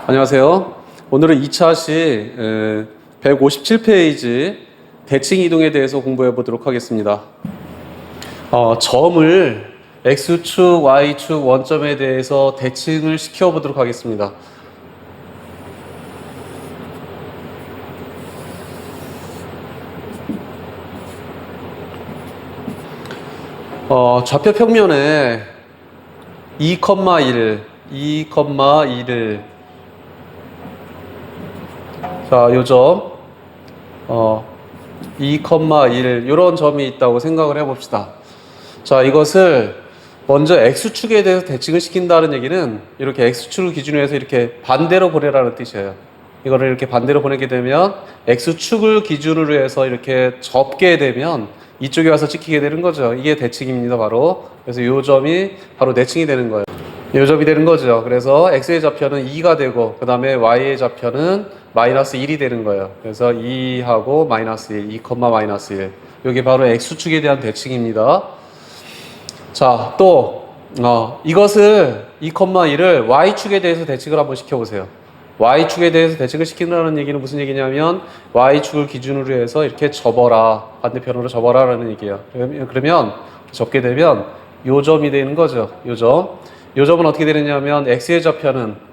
안녕하세요. 오늘은 2차시 157페이지 대칭 이동에 대해서 공부해 보도록 하겠습니다. 점을 X축, Y축 원점에 대해서 대칭을 시켜 보도록 하겠습니다. 좌표 평면에 2,1, 2,1을 자, 요 점, 2,1 이런 점이 있다고 생각을 해봅시다. 자, 이것을 먼저 X축에 대해서 대칭을 시킨다는 얘기는 이렇게 X축을 기준으로 해서 이렇게 반대로 보내라는 뜻이에요. 이거를 이렇게 반대로 보내게 되면 X축을 기준으로 해서 이렇게 접게 되면 이쪽에 와서 찍히게 되는 거죠. 이게 대칭입니다, 바로. 그래서 이 점이 바로 대칭이 되는 거예요. 이 점이 되는 거죠. 그래서 X의 좌표는 2가 되고, 그 다음에 Y의 좌표는 마이너스 1이 되는 거예요. 그래서 2하고 마이너스 1, 2, 마이너스 1. 이게 바로 X축에 대한 대칭입니다. 자, 또, 이것을 2,1을 Y축에 대해서 대칭을 한번 시켜보세요. Y축에 대해서 대칭을 시킨다는 얘기는 무슨 얘기냐면 Y축을 기준으로 해서 이렇게 접어라, 반대편으로 접어라 라는 얘기예요. 그러면 접게 되면 요 점이 되는 거죠. 요 점은 어떻게 되느냐면 X의 좌표는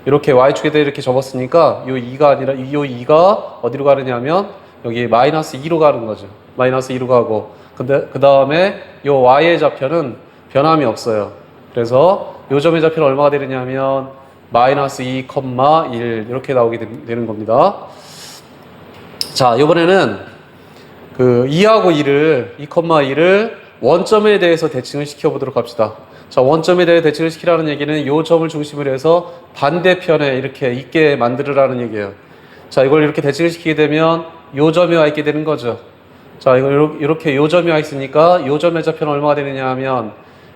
이렇게 Y축에 대해 이렇게 접었으니까 요 2가 아니라 요 2가 어디로 가느냐면 여기 마이너스 2로 가는 거죠. 마이너스 2로 가고, 근데 그 다음에 요 Y의 좌표는 변함이 없어요. 그래서 요 점의 좌표는 얼마가 되느냐면 마이너스 2,1 이렇게 나오게 되는 겁니다. 자, 이번에는 그 2하고 2,1을 원점에 대해서 대칭을 시켜보도록 합시다. 자, 원점에 대해 대칭을 시키라는 얘기는 이 점을 중심으로 해서 반대편에 이렇게 있게 만들으라는 얘기예요. 자, 이걸 이렇게 대칭을 시키게 되면 이 점이 와 있게 되는 거죠. 자, 이걸 이렇게 이 점이 와 있으니까 이 점의 좌표는 얼마가 되느냐 하면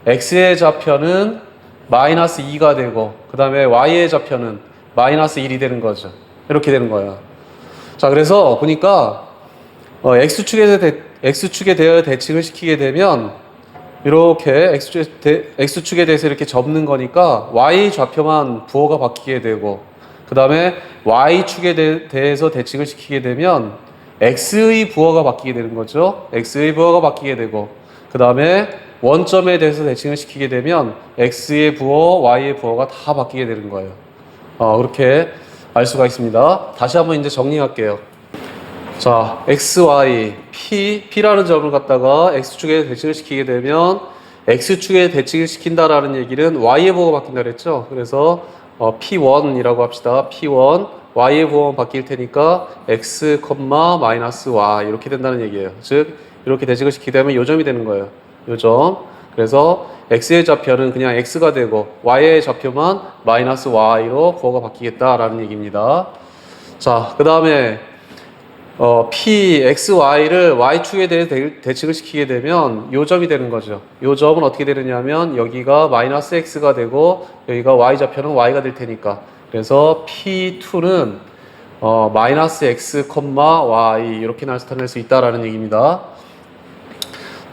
X의 좌표는 마이너스 2가 되고, 그 다음에 Y의 좌표는 마이너스 1이 되는 거죠. 이렇게 되는 거예요. 자, 그래서 보니까 X축에 대해 대칭을 시키게 되면 이렇게 X축에 대해서 이렇게 접는 거니까 Y 좌표만 부호가 바뀌게 되고, 그 다음에 Y축에 대해서 대칭을 시키게 되면 X의 부호가 바뀌게 되는 거죠. X의 부호가 바뀌게 되고, 그 다음에 원점에 대해서 대칭을 시키게 되면 X의 부호, Y의 부호가 다 바뀌게 되는 거예요. 그렇게 알 수가 있습니다. 다시 한번 이제 정리할게요. 자, X, Y, P라는 점을 갖다가 X축에 대칭을 시키게 되면 X축에 대칭을 시킨다라는 얘기는 Y의 부호가 바뀐다 그랬죠. 그래서 P1이라고 합시다. P1, Y의 부호가 바뀔 테니까 X, 마이너스 Y 이렇게 된다는 얘기예요. 즉, 이렇게 대칭을 시키게 되면 요 점이 되는 거예요. 요 점. 그래서 X의 좌표는 그냥 X가 되고 Y의 좌표만 마이너스 Y로 부호가 바뀌겠다라는 얘기입니다. 자, 그 다음에 P, X, Y를 Y축에 대해 대칭을 시키게 되면 요 점이 되는 거죠. 요 점은 어떻게 되느냐면 여기가 마이너스 X가 되고 여기가 Y 좌표는 Y가 될 테니까, 그래서 P2는 마이너스 X, Y 이렇게 나타낼 수 있다라는 얘기입니다.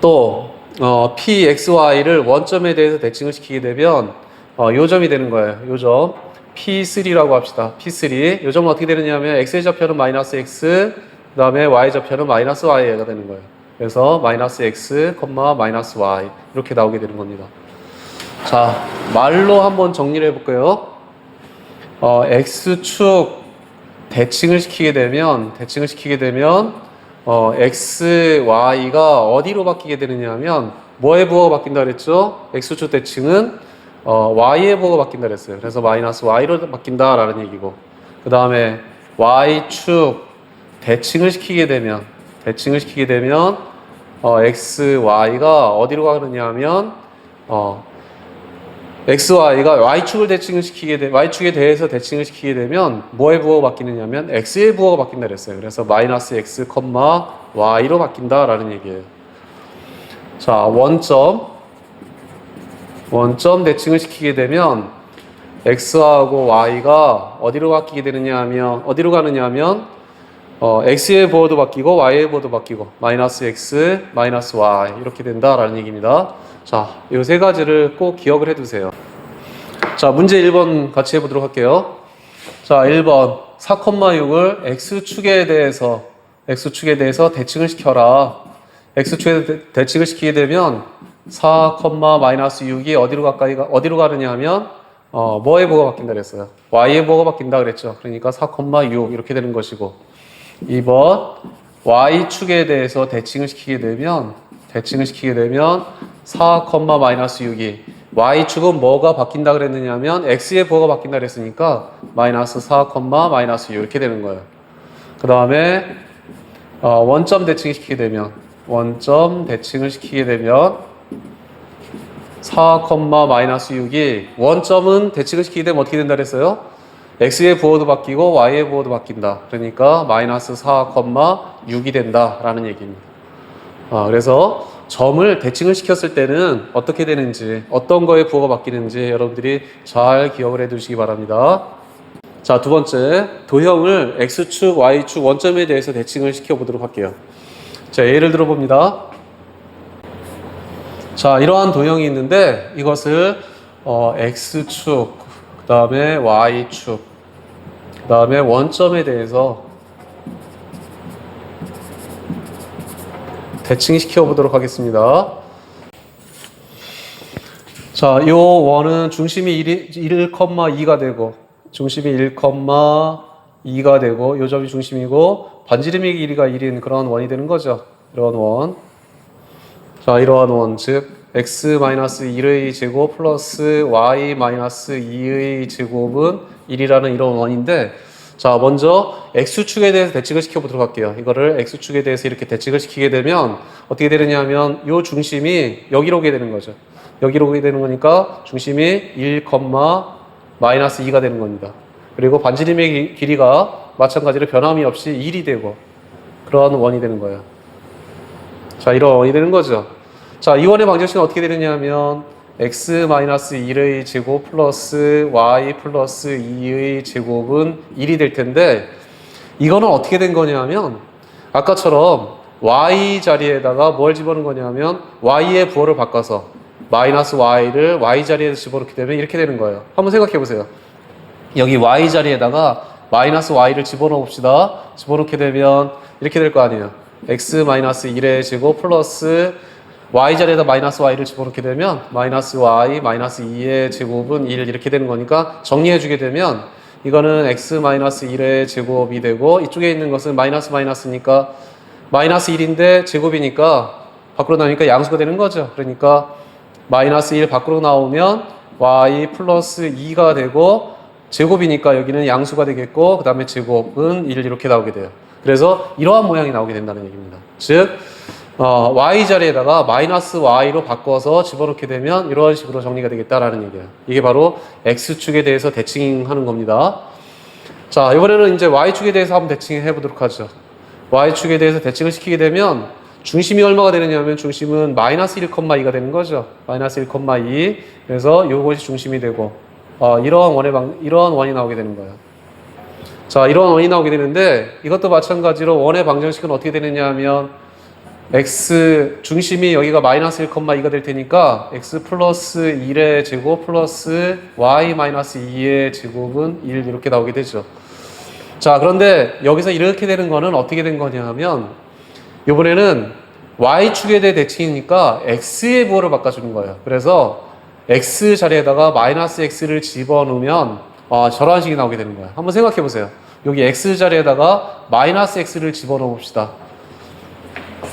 또 P, X, Y를 원점에 대해서 대칭을 시키게 되면 요 점이 되는 거예요. 요 점 P3라고 합시다. P3. 요 점은 어떻게 되느냐면 X의 좌표는 마이너스 X, 그 다음에 Y의 좌표는 마이너스 Y가 되는 거예요. 그래서 마이너스 X, 마이너스 Y 이렇게 나오게 되는 겁니다. 자, 말로 한번 정리를 해볼까요? X축 대칭을 시키게 되면 X, Y가 어디로 바뀌게 되느냐면 뭐의 부호가 바뀐다 그랬죠? X축 대칭은 Y의 부호가 바뀐다 그랬어요. 그래서 마이너스 Y로 바뀐다라는 얘기고, 그 다음에 Y축 대칭을 시키게 되면 X, Y가 어디로 가느냐면 X, Y가 Y축에 대해서 대칭을 시키게 되면 뭐의 부호가 바뀌느냐면 X의 부호가 바뀐다 그랬어요. 그래서 마이너스 X, Y로 바뀐다라는 얘기예요. 자, 원점 대칭을 시키게 되면 X하고 Y가 어디로 가느냐면 X의 부호도 바뀌고 Y의 부호도 바뀌고 마이너스 X, 마이너스 Y 이렇게 된다라는 얘기입니다. 자, 이 세 가지를 꼭 기억을 해두세요. 자, 문제 1번 같이 해보도록 할게요. 자, 1번 4,6을 x축에 대해서 대칭을 시켜라. x축에 대칭을 시키게 되면 4,-6이 어디로 가느냐 하면 뭐의 부호가 바뀐다 그랬어요. y의 부호가 바뀐다 그랬죠. 그러니까 4,6 이렇게 되는 것이고 2번 y축에 대해서 대칭을 시키게 되면 4,-6이 y축은 뭐가 바뀐다 그랬느냐 하면 x의 부호가 바뀐다 그랬으니까 마이너스 4,-6 이렇게 되는 거예요. 그 다음에 원점 대칭을 시키게 되면 4,-6이 원점은 대칭을 시키게 되면 어떻게 된다 그랬어요? x의 부호도 바뀌고 y의 부호도 바뀐다. 그러니까 마이너스 4,6이 된다라는 얘기입니다. 그래서 점을 대칭을 시켰을 때는 어떻게 되는지, 어떤 거에 부호가 바뀌는지 여러분들이 잘 기억을 해 두시기 바랍니다. 자, 두 번째, 도형을 x축, y축 원점에 대해서 대칭을 시켜보도록 할게요. 자, 예를 들어 봅니다. 자, 이러한 도형이 있는데 이것을 x축, 그 다음에 y축, 그 다음에 원점에 대해서 대칭시켜 보도록 하겠습니다. 자, 이 원은 중심이 1,2가 되고 중심이 1,2가 되고 이 점이 중심이고 반지름의 길이가 1인 그런 원이 되는 거죠. 이런 원. 자, 이러한 원, 즉 x-1의 제곱 플러스 y-2의 제곱은 1이라는 이런 원인데, 자, 먼저 x축에 대해서 대칭을 시켜보도록 할게요. 이거를 x축에 대해서 이렇게 대칭을 시키게 되면 어떻게 되느냐 하면 이 중심이 여기로 오게 되는 거죠. 여기로 오게 되는 거니까 중심이 1,-2가 되는 겁니다. 그리고 반지름의 길이가 마찬가지로 변함이 없이 1이 되고 그러한 원이 되는 거예요. 자, 이런 원이 되는 거죠. 자, 이 원의 방정식은 어떻게 되느냐 하면 x-1의 제곱 플러스 y 플러스 2의 제곱은 1이 될 텐데, 이거는 어떻게 된 거냐 하면 아까처럼 y 자리에다가 뭘 집어넣은 거냐 하면 y의 부호를 바꿔서 마이너스 y를 y 자리에 집어넣게 되면 이렇게 되는 거예요. 한번 생각해 보세요. 여기 y 자리에다가 마이너스 y를 집어넣어 봅시다. 집어넣게 되면 이렇게 될 거 아니에요. x-1의 제곱 플러스 y 자리에다 마이너스 y를 집어넣게 되면 마이너스 y 마이너스 2의 제곱은 1 이렇게 되는 거니까 정리해 주게 되면 이거는 x-1의 제곱이 되고 이쪽에 있는 것은 마이너스니까 마이너스 1인데 제곱이니까 밖으로 나오니까 양수가 되는 거죠. 그러니까 마이너스 1 밖으로 나오면 y 플러스 2가 되고 제곱이니까 여기는 양수가 되겠고 그 다음에 제곱은 1 이렇게 나오게 돼요. 그래서 이러한 모양이 나오게 된다는 얘기입니다. 즉 y 자리에다가 마이너스 y로 바꿔서 집어넣게 되면 이런 식으로 정리가 되겠다라는 얘기예요. 이게 바로 x축에 대해서 대칭하는 겁니다. 자, 이번에는 이제 y축에 대해서 한번 대칭해 보도록 하죠. y축에 대해서 대칭을 시키게 되면 중심이 얼마가 되느냐 하면 중심은 마이너스 1,2가 되는 거죠. 마이너스 1,2. 그래서 이것이 중심이 되고 이러한 원이 나오게 되는 거예요. 자, 이런 원이 나오게 되는데 이것도 마찬가지로 원의 방정식은 어떻게 되느냐 하면 x 중심이 여기가 마이너스 1,2가 될 테니까 x 플러스 1의 제곱 플러스 y 마이너스 2의 제곱은 1 이렇게 나오게 되죠. 자, 그런데 여기서 이렇게 되는 거는 어떻게 된 거냐 하면 이번에는 y축에 대해 대칭이니까 x의 부호를 바꿔주는 거예요. 그래서 x 자리에다가 마이너스 x를 집어넣으면 저런 식이 나오게 되는 거예요. 한번 생각해 보세요. 여기 x 자리에다가 마이너스 x를 집어넣어 봅시다.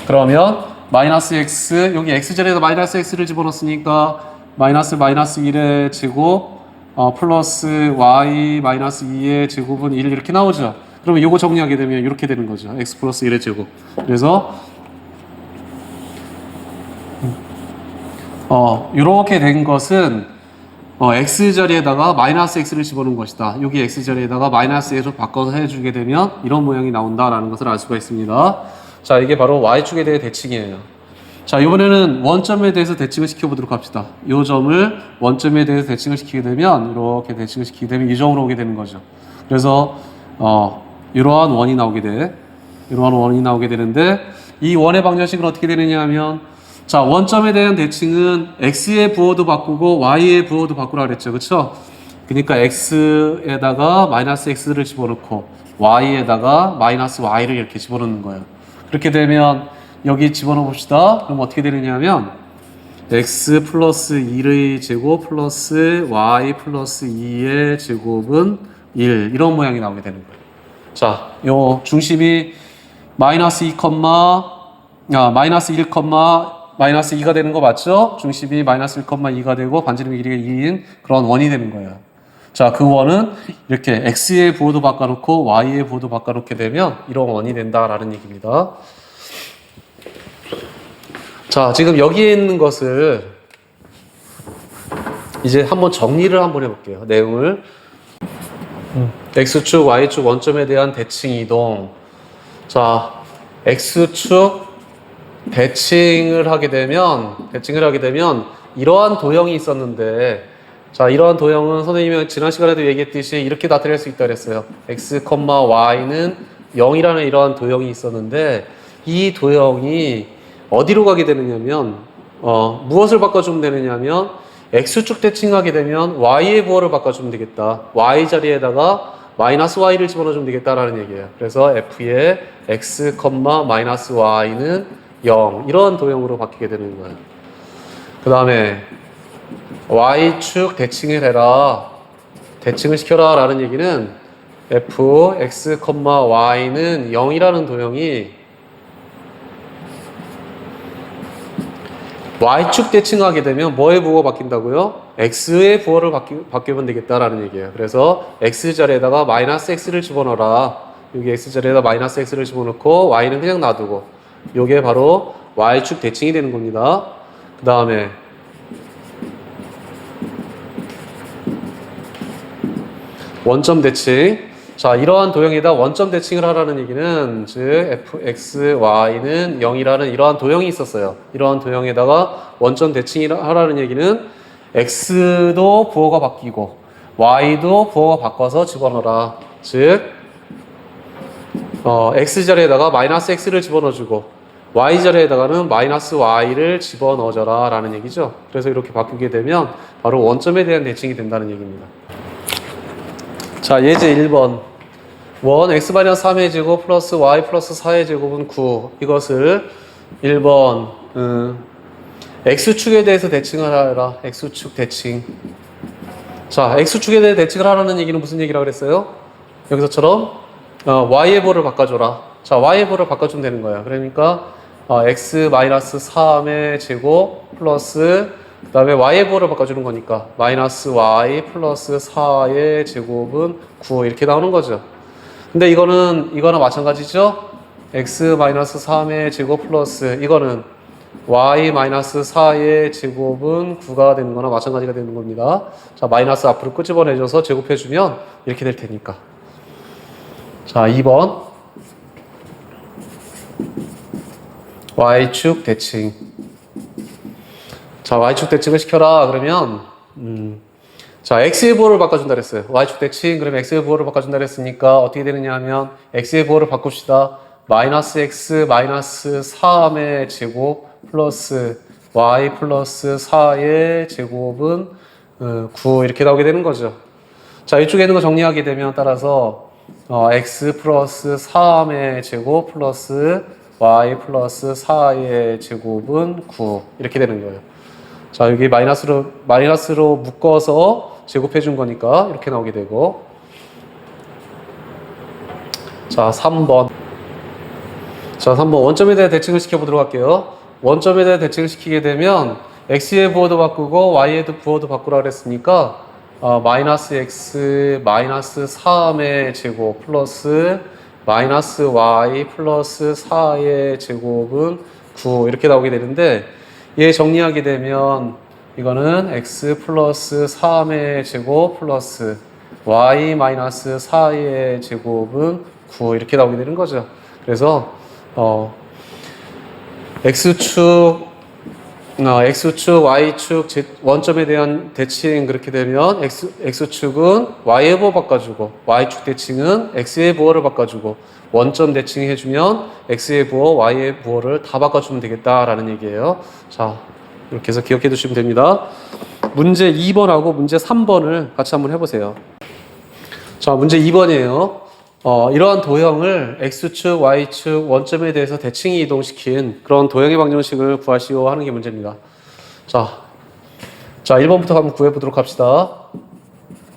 그러면 마이너스 x, 여기 x 자리에다 마이너스 x를 집어넣었으니까 마이너스 1의 제곱 플러스 y 마이너스 2의 제곱은 1 이렇게 나오죠. 그러면 이거 정리하게 되면 이렇게 되는 거죠. x 플러스 1의 제곱. 그래서 이렇게 된 것은 x 자리에다가 마이너스 x를 집어넣은 것이다. 여기 x 자리에다가 마이너스 x를 바꿔서 해주게 되면 이런 모양이 나온다라는 것을 알 수가 있습니다. 자, 이게 바로 y축에 대해 대칭이에요. 자, 이번에는 원점에 대해서 대칭을 시켜보도록 합시다. 이 점을 원점에 대해서 대칭을 시키게 되면 이렇게 대칭을 시키게 되면 이 점으로 오게 되는 거죠. 그래서 이러한 원이 나오게 되는데 이 원의 방정식은 어떻게 되느냐 하면 자, 원점에 대한 대칭은 x의 부호도 바꾸고 y의 부호도 바꾸라 그랬죠. 그렇죠? 그러니까 x에다가 마이너스 x를 집어넣고 y에다가 마이너스 y를 이렇게 집어넣는 거예요. 그렇게 되면 여기 집어넣어 봅시다. 그럼 어떻게 되느냐면 x 플러스 1의 제곱 플러스 y 플러스 2의 제곱은 1 이런 모양이 나오게 되는 거예요. 자, 요 중심이 마이너스 1, 마이너스 2가 되는 거 맞죠? 중심이 마이너스 1,2가 되고 반지름의 길이가 2인 그런 원이 되는 거예요. 자, 그 원은 이렇게 x의 부호도 바꿔놓고 y의 부호도 바꿔놓게 되면 이런 원이 된다라는 얘기입니다. 자, 지금 여기에 있는 것을 이제 한번 정리를 한번 해볼게요. 내용을. x축, y축 원점에 대한 대칭 이동. 자, x축 대칭을 하게 되면 이러한 도형이 있었는데, 자, 이러한 도형은 선생님이 지난 시간에도 얘기했듯이 이렇게 나타낼 수 있다 그랬어요. x, y는 0이라는 이러한 도형이 있었는데, 이 도형이 어디로 가게 되느냐면, 무엇을 바꿔주면 되느냐면, x축 대칭하게 되면 y의 부호를 바꿔주면 되겠다. y 자리에다가 마이너스 y를 집어넣어주면 되겠다라는 얘기예요. 그래서 f의 x, 마이너스 y는 0 이런 도형으로 바뀌게 되는 거예요. 그 다음에 y축 대칭을 해라, 대칭을 시켜라 라는 얘기는 f, x, y는 0이라는 도형이 y축 대칭하게 되면 뭐의 부호가 바뀐다고요? x의 부호를 바뀌면 되겠다라는 얘기예요. 그래서 x 자리에다가 마이너스 x를 집어넣어라. 여기 x 자리에다 마이너스 x를 집어넣고 y는 그냥 놔두고, 요게 바로 y축 대칭이 되는 겁니다. 그 다음에 원점 대칭. 자, 이러한 도형에다 원점 대칭을 하라는 얘기는, 즉 fx, y는 0이라는 이러한 도형이 있었어요. 이러한 도형에다가 원점 대칭을 하라는 얘기는 x도 부호가 바뀌고 y도 부호가 바꿔서 집어넣어라. 즉 x 자리에다가 마이너스 x를 집어넣어주고 y 자리에다가는 마이너스 y를 집어넣어줘라 라는 얘기죠. 그래서 이렇게 바뀌게 되면 바로 원점에 대한 대칭이 된다는 얘기입니다. 자, 예제 1번. 원 x-3의 제곱 플러스 y 플러스 4의 제곱은 9. 이것을 1번 x축에 대해서 대칭을 하라. x축 대칭. 자, x축에 대해 대칭을 하라는 얘기는 무슨 얘기라고 그랬어요? 여기서처럼 y의 부호를 바꿔줘라. 자, y의 부호를 바꿔주면 되는 거예요. 그러니까 x-3의 제곱 플러스 그 다음에 y의 부호를 바꿔주는 거니까 마이너스 y 플러스 4의 제곱은 9 이렇게 나오는 거죠. 근데 이거는 마찬가지죠. x-3의 제곱 플러스 이거는 y-4의 제곱은 9가 되는 거나 마찬가지가 되는 겁니다. 자, 마이너스 앞으로 끄집어내줘서 제곱해주면 이렇게 될 테니까. 자, 2번 y축 대칭. 자, y축 대칭을 시켜라 그러면 자, x의 부호를 바꿔준다 그랬어요. y축 대칭, 그러면 x의 부호를 바꿔준다 그랬으니까 어떻게 되느냐 하면 x의 부호를 바꿉시다. 마이너스 x 마이너스 3의 제곱 플러스 y 플러스 4의 제곱은 9 이렇게 나오게 되는 거죠. 자, 이쪽에 있는 거 정리하게 되면 따라서 x 플러스 3의 제곱 플러스 y 플러스 4의 제곱은 9 이렇게 되는 거예요. 자, 여기 마이너스로 묶어서 제곱해 준 거니까 이렇게 나오게 되고. 자, 3번. 자, 3번 원점에 대해 대칭을 시켜보도록 할게요. 원점에 대해 대칭을 시키게 되면 x의 부호도 바꾸고 y의 부호도 바꾸라 그랬으니까 마이너스 x 마이너스 3의 제곱 플러스 마이너스 y 플러스 4의 제곱은 9 이렇게 나오게 되는데, 얘 정리하게 되면 이거는 x 플러스 3의 제곱 플러스 y 마이너스 4의 제곱은 9 이렇게 나오게 되는 거죠. 그래서 x축, y축 원점에 대한 대칭 그렇게 되면 x축은 y의 부호 바꿔주고 y축 대칭은 x의 부호를 바꿔주고 원점 대칭 해주면 x의 부호, y의 부호를 다 바꿔주면 되겠다라는 얘기예요. 자, 이렇게 해서 기억해 두시면 됩니다. 문제 2번하고 문제 3번을 같이 한번 해보세요. 자, 문제 2번이에요. 이러한 도형을 X축, Y축 원점에 대해서 대칭이 이동시킨 그런 도형의 방정식을 구하시오 하는 게 문제입니다. 자, 1번부터 한번 구해보도록 합시다.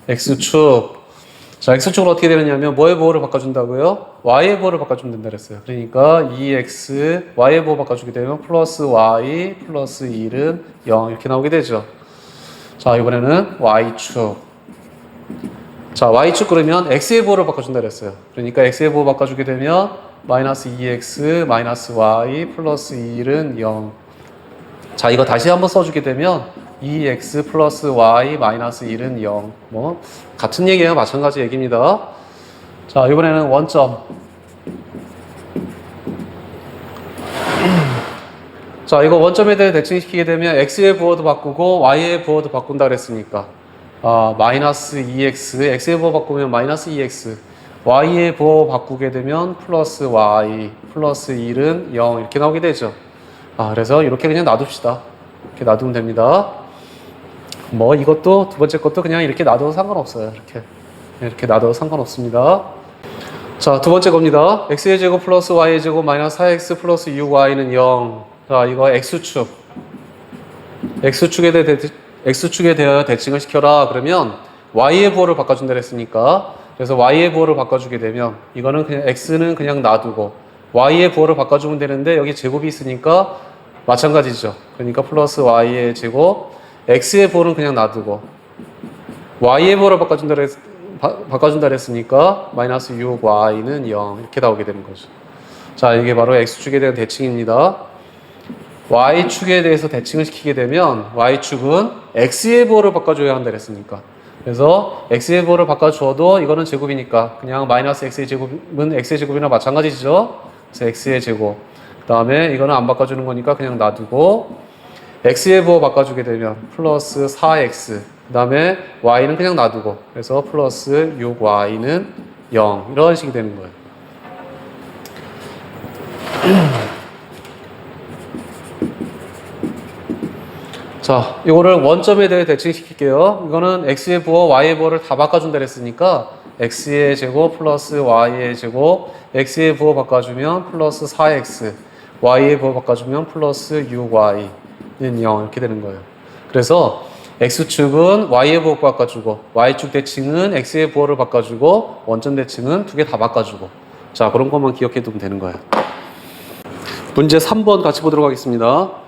X축. 자, X축은 어떻게 되느냐면 뭐의 부호를 바꿔준다고요? Y의 부호를 바꿔주면 된다 그랬어요. 그러니까 2X, Y의 부호 바꿔주게 되면 플러스 Y 플러스 1은 0 이렇게 나오게 되죠. 자, 이번에는 Y축. 자, Y축 그러면 X의 부호를 바꿔준다 그랬어요. 그러니까 X의 부호 바꿔주게 되면 마이너스 2X 마이너스 Y 플러스 1은 0. 자, 이거 다시 한번 써주게 되면 2x 플러스 y 마이너스 1은 0. 뭐 같은 얘기예요. 마찬가지 얘기입니다. 자, 이번에는 원점. 자, 이거 원점에 대해 대칭시키게 되면 x의 부호도 바꾸고 y의 부호도 바꾼다 그랬으니까 마이너스 2x, x의 부호 바꾸면 마이너스 2x, y의 부호 바꾸게 되면 플러스 y 플러스 1은 0 이렇게 나오게 되죠. 그래서 이렇게 그냥 놔둡시다. 이렇게 놔두면 됩니다. 뭐 이것도 두 번째 것도 그냥 이렇게 놔둬도 상관없어요. 이렇게 놔둬도 상관없습니다. 자, 두 번째 겁니다. x의 제곱 플러스 y의 제곱 마이너스 4x 플러스 6y는 0. 자, 이거 x축. x축에 대하여 대칭을 시켜라. 그러면 y의 부호를 바꿔준다 그랬으니까, 그래서 y의 부호를 바꿔주게 되면 이거는 그냥 x는 그냥 놔두고 y의 부호를 바꿔주면 되는데 여기 제곱이 있으니까 마찬가지죠. 그러니까 플러스 y의 제곱, x의 부호는 그냥 놔두고 y의 부호를 바꿔준다 그랬으니까 마이너스 6y는 0 이렇게 나오게 되는 거죠. 자, 이게 바로 x축에 대한 대칭입니다. y축에 대해서 대칭을 시키게 되면 y축은 x의 부호를 바꿔줘야 한다 그랬으니까, 그래서 x의 부호를 바꿔줘도 이거는 제곱이니까 그냥 마이너스 x의 제곱은 x의 제곱이나 마찬가지죠. 그래서 x의 제곱, 그 다음에 이거는 안 바꿔주는 거니까 그냥 놔두고 x의 부호 바꿔주게 되면 플러스 4x, 그 다음에 y는 그냥 놔두고 그래서 플러스 6y는 0 이런 식이 되는 거예요. 자, 이거를 원점에 대해 대칭시킬게요. 이거는 x의 부호, y의 부호를 다 바꿔준다 그랬으니까 x의 제곱 플러스 y의 제곱, x의 부호 바꿔주면 플러스 4x, y의 부호 바꿔주면 플러스 6y는 0 이렇게 되는 거예요. 그래서 x축은 y의 부호 바꿔주고 y축 대칭은 x의 부호를 바꿔주고 원점 대칭은 두 개 다 바꿔주고, 자, 그런 것만 기억해 두면 되는 거예요. 문제 3번 같이 보도록 하겠습니다.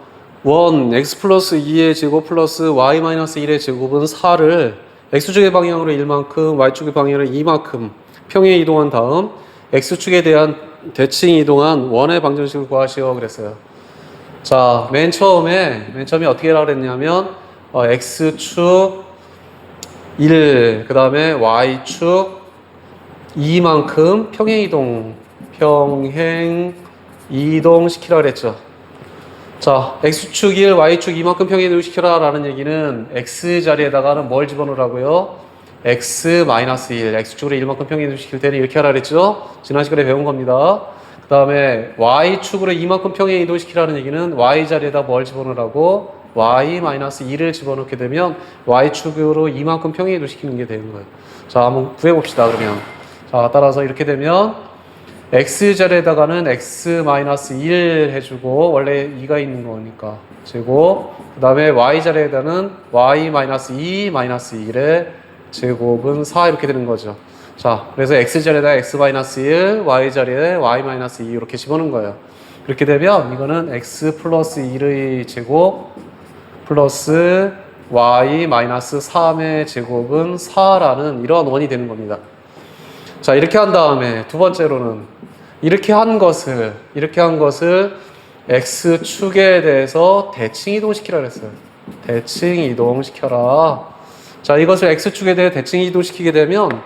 x 플러스 2의 제곱 플러스 y 마이너스 1의 제곱은 4를 x축의 방향으로 1만큼 y축의 방향으로 2만큼 평행 이동한 다음 x축에 대한 대칭 이동한 원의 방정식을 구하시오 그랬어요. 자, 맨 처음에 어떻게 하라 그랬냐면 x축 1, 그 다음에 y축 2만큼 평행 이동 시키라 그랬죠. 자, x축 1, y축 2만큼 평행 이동 시켜라 라는 얘기는 x 자리에다가는 뭘 집어넣으라고요? x-1, x축으로 1만큼 평행 이동 시킬 때는 이렇게 하라 그랬죠? 지난 시간에 배운 겁니다. 그 다음에 y축으로 2만큼 평행 이동 시키라는 얘기는 y 자리에다 뭘 집어넣으라고? y-1을 집어넣게 되면 y축으로 2만큼 평행 이동 시키는 게 되는 거예요. 자, 한번 구해봅시다 그러면. 자, 따라서 이렇게 되면 x 자리에다가는 x-1 해주고 원래 2가 있는 거니까 제곱, 그 다음에 y 자리에다는 y-2-1의 제곱은 4 이렇게 되는 거죠. 자, 그래서 x 자리에다 x-1, y 자리에 y-2 이렇게 집어넣은 거예요. 이렇게 되면 이거는 x 플러스 1의 제곱 플러스 y-3의 제곱은 4라는 이런 원이 되는 겁니다. 자, 이렇게 한 다음에 두 번째로는 이렇게 한 것을 x축에 대해서 대칭 이동시키라 그랬어요. 대칭 이동시켜라. 자, 이것을 x축에 대해 대칭 이동시키게 되면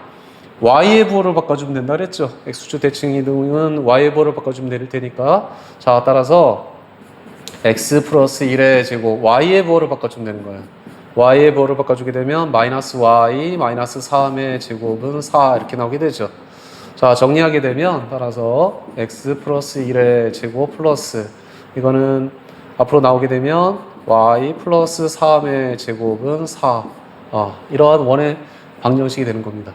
y의 부호를 바꿔주면 된다 그랬죠. x축 대칭 이동은 y의 부호를 바꿔주면 될 테니까, 자, 따라서 x 플러스 1의 제곱 y의 부호를 바꿔주면 되는 거예요. y의 부호를 바꿔주게 되면 마이너스 y 마이너스 3의 제곱은 4 이렇게 나오게 되죠. 자, 정리하게 되면 따라서 x 플러스 1의 제곱 플러스 이거는 앞으로 나오게 되면 y 플러스 3의 제곱은 4. 이러한 원의 방정식이 되는 겁니다.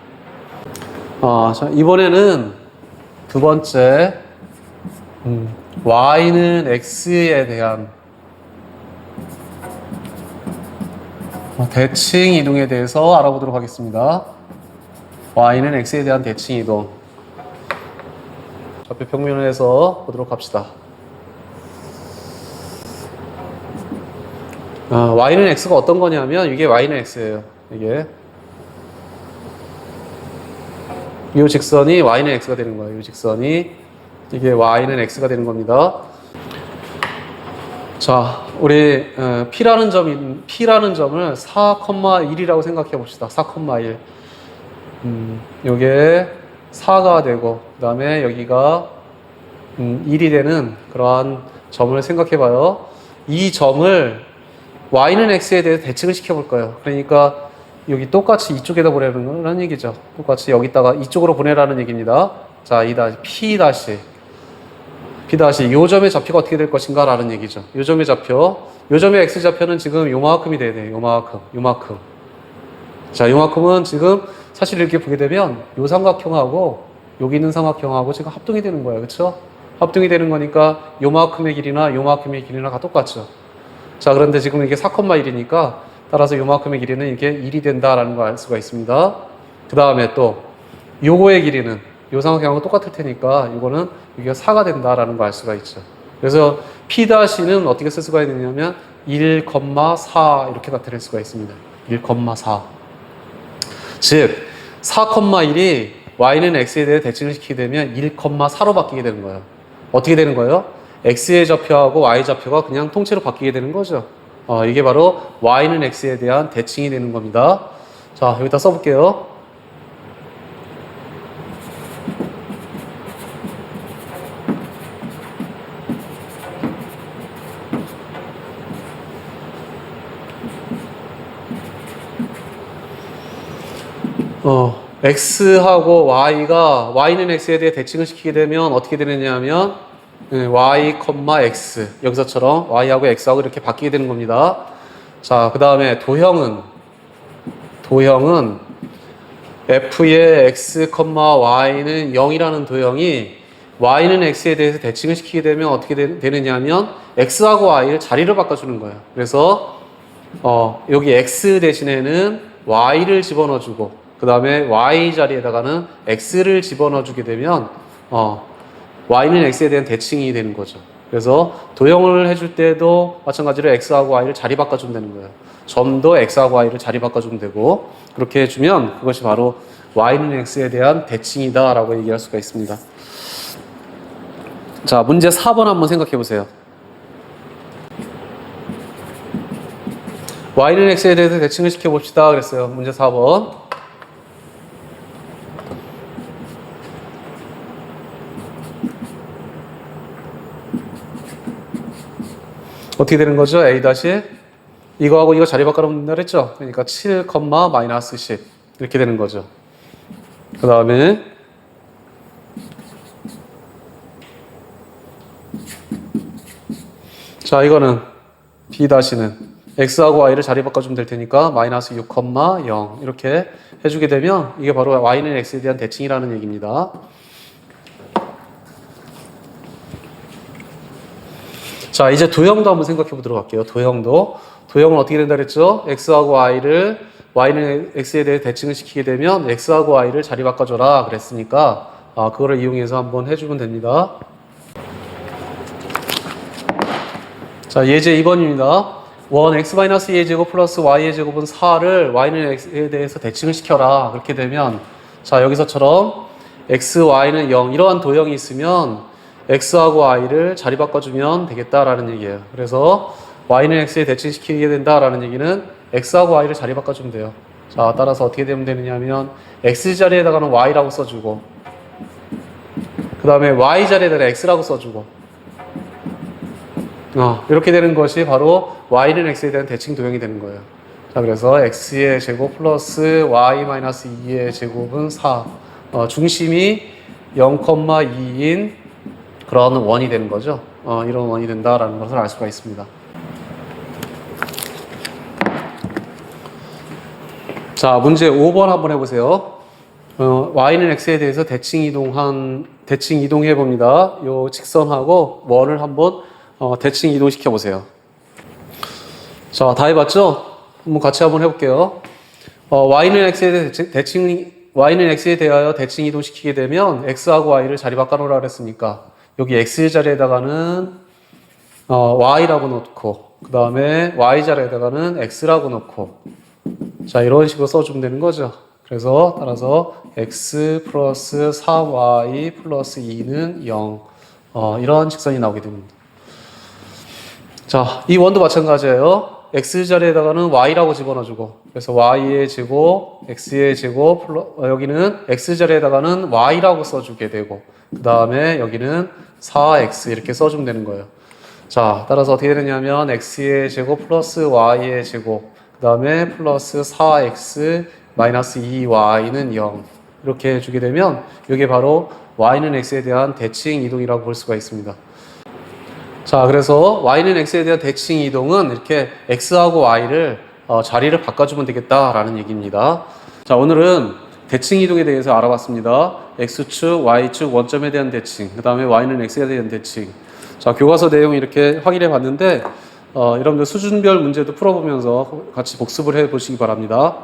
자, 이번에는 두 번째, y는 x에 대한 대칭 이동에 대해서 알아보도록 하겠습니다. y는 x에 대한 대칭 이동. 좌표 평면에서 보도록 합시다. y는 x가 어떤 거냐면 이게 y는 x예요. 이 직선이 y는 x가 되는 거예요. 이 직선이 이게 y는 x가 되는 겁니다. 자, 우리 P라는 점을 4,1이라고 생각해 봅시다. 4,1. 요게 4가 되고 그다음에 여기가 1이 되는 그러한 점을 생각해 봐요. 이 점을 y는 x에 대해서 대칭을 시켜 볼 거예요. 그러니까 여기 똑같이 이쪽에다 보내라는 얘기죠. 똑같이 여기다가 이쪽으로 보내라는 얘기입니다. 자, P 요 점의 좌표가 어떻게 될 것인가 라는 얘기죠. 요 점의 좌표, 요 점의 x 좌표는 지금 요만큼이 돼야 돼요. 요만큼. 자, 요만큼은 지금 사실 이렇게 보게 되면 요 삼각형하고 여기 있는 삼각형하고 지금 합동이 되는 거예요. 그렇죠? 합동이 되는 거니까 요만큼의 길이나 요만큼의 길이나 다 똑같죠. 자, 그런데 지금 이게 4,1이니까 따라서 요만큼의 길이는 이게 1이 된다라는 걸 알 수가 있습니다. 그 다음에 또 요거의 길이는 요 삼각형하고 똑같을 테니까 이거는 여기가 4가 된다라는 걸 알 수가 있죠. 그래서 P'는 어떻게 쓸 수가 있느냐면 1,4 이렇게 나타낼 수가 있습니다. 1,4. 즉 4,1이 y는 x에 대해 대칭을 시키게 되면 1,4로 바뀌게 되는 거예요. 어떻게 되는 거예요? x의 좌표하고 y 좌표가 그냥 통째로 바뀌게 되는 거죠. 이게 바로 y는 x에 대한 대칭이 되는 겁니다. 자, 여기다 써볼게요. x하고 y는 x에 대해 대칭을 시키게 되면 어떻게 되느냐 하면 y, x 여기서처럼 y하고 x하고 이렇게 바뀌게 되는 겁니다. 자, 그 다음에 도형은 f의 x, y는 0이라는 도형이 y는 x에 대해서 대칭을 시키게 되면 어떻게 되느냐 하면 x하고 y를 자리를 바꿔주는 거예요. 그래서 여기 x 대신에는 y를 집어넣어주고 그 다음에 y 자리에다가는 x를 집어넣어주게 되면 y는 x에 대한 대칭이 되는 거죠. 그래서 도형을 해줄 때도 마찬가지로 x하고 y를 자리 바꿔주면 되는 거예요. 점도 x하고 y를 자리 바꿔주면 되고 그렇게 해주면 그것이 바로 y는 x에 대한 대칭이다 라고 얘기할 수가 있습니다. 자, 문제 4번 한번 생각해 보세요. y는 x에 대해서 대칭을 시켜봅시다 그랬어요. 문제 4번. 어떻게 되는 거죠? A 다시 이거하고 이거 자리 바꿔놓으면 된다 그랬죠? 그러니까 7, 마이너스 10 이렇게 되는 거죠. 그 다음에 자, 이거는 B 다시는 X하고 Y를 자리 바꿔주면 될 테니까 마이너스 6, 0 이렇게 해주게 되면 이게 바로 Y는 X에 대한 대칭이라는 얘기입니다. 자, 이제 도형도 한번 생각해 보도록 할게요. 도형은 어떻게 된다 그랬죠? X하고 Y는 X에 대해 대칭을 시키게 되면 X하고 Y를 자리 바꿔줘라 그랬으니까 그거를 이용해서 한번 해주면 됩니다. 자, 예제 2번입니다. 원 x-2의 제곱 플러스 y의 제곱은 4를 y는 x에 대해서 대칭을 시켜라. 그렇게 되면 자, 여기서처럼 x, y는 0 이러한 도형이 있으면 x하고 y를 자리 바꿔주면 되겠다라는 얘기예요. 그래서 y는 x에 대칭시키게 된다라는 얘기는 x하고 y를 자리 바꿔주면 돼요. 자, 따라서 어떻게 되면 되느냐면 x 자리에다가는 y라고 써주고 그 다음에 y 자리에다가 x라고 써주고 이렇게 되는 것이 바로 y는 x에 대한 대칭 도형이 되는 거예요. 자, 그래서 x의 제곱 플러스 y-2의 제곱은 4 중심이 0,2인 그런 원이 되는 거죠. 이런 원이 된다라는 것을 알 수가 있습니다. 자, 문제 5번 한번 해보세요. y는 x에 대해서 대칭 이동해 봅니다. 요 직선하고 원을 한번 대칭 이동시켜 보세요. 자, 다 해봤죠? 한번 같이 한번 해볼게요. y는 x에 대하여 대칭 이동시키게 되면 x하고 y를 자리 바꿔놓으라 그랬으니까 여기 x 자리에다가는 y라고 놓고 그 다음에 y 자리에다가는 x라고 놓고 자, 이런 식으로 써주면 되는 거죠. 그래서 따라서 x 플러스 4y 플러스 2는 0 이런 직선이 나오게 됩니다. 자, 이 원도 마찬가지예요. x 자리에다가는 y라고 집어넣어주고 그래서 y의 제곱, x의 제곱, 여기는 x 자리에다가는 y라고 써주게 되고 그 다음에 여기는 4x 이렇게 써주면 되는 거예요. 자, 따라서 어떻게 되느냐면 x의 제곱 플러스 y의 제곱 그 다음에 플러스 4x 마이너스 2y는 0 이렇게 해주게 되면 이게 바로 y는 x에 대한 대칭 이동이라고 볼 수가 있습니다. 자, 그래서 y는 x에 대한 대칭 이동은 이렇게 x하고 y를 자리를 바꿔주면 되겠다라는 얘기입니다. 자, 오늘은 대칭 이동에 대해서 알아봤습니다. x축, y축 원점에 대한 대칭, 그 다음에 y는 x에 대한 대칭. 자, 교과서 내용 이렇게 확인해 봤는데 여러분들 수준별 문제도 풀어보면서 같이 복습을 해 보시기 바랍니다.